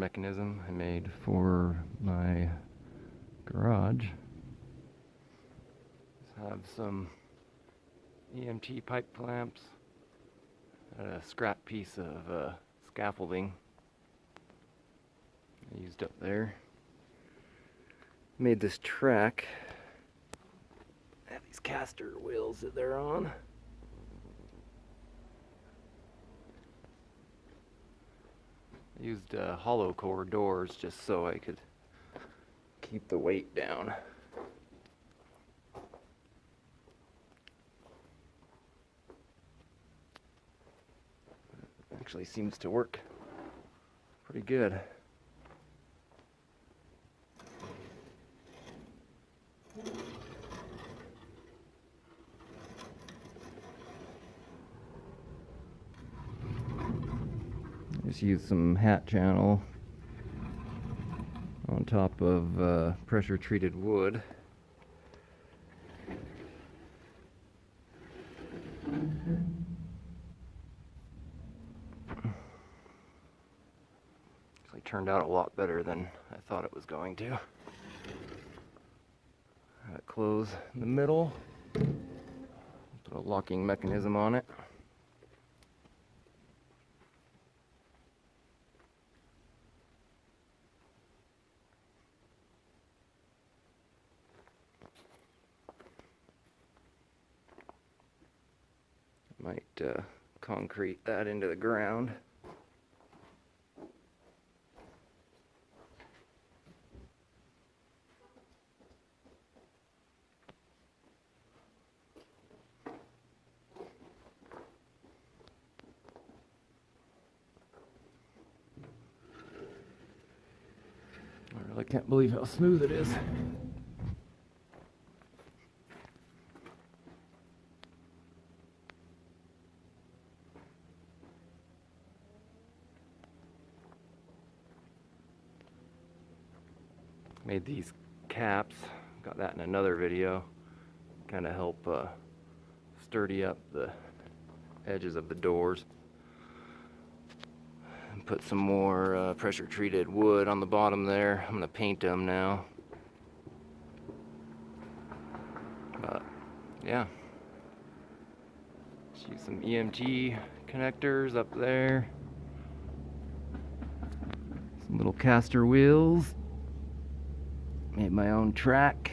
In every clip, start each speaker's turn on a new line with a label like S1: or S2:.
S1: mechanism I made for my garage. Have some EMT pipe clamps, a scrap piece of scaffolding I used up there. Made this track. I have these caster wheels that they're on. I used hollow core doors just so I could keep the weight down. Actually seems to work pretty good. Just use some hat channel on top of pressure treated wood. Actually turned out a lot better than I thought it was going to. Have it close in the middle. Put a locking mechanism on it. Might concrete that into the ground. I really can't believe how smooth it is. Made these caps, got that in another video, kind of help sturdy up the edges of the doors. And put some more pressure treated wood on the bottom there. I'm gonna paint them now. But yeah, just use some EMT connectors up there. Some little caster wheels. Made my own track.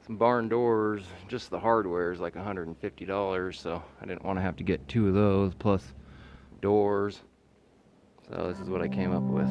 S1: Some barn doors, just the hardware is like $150, so I didn't want to have to get two of those, plus doors. So this is what I came up with.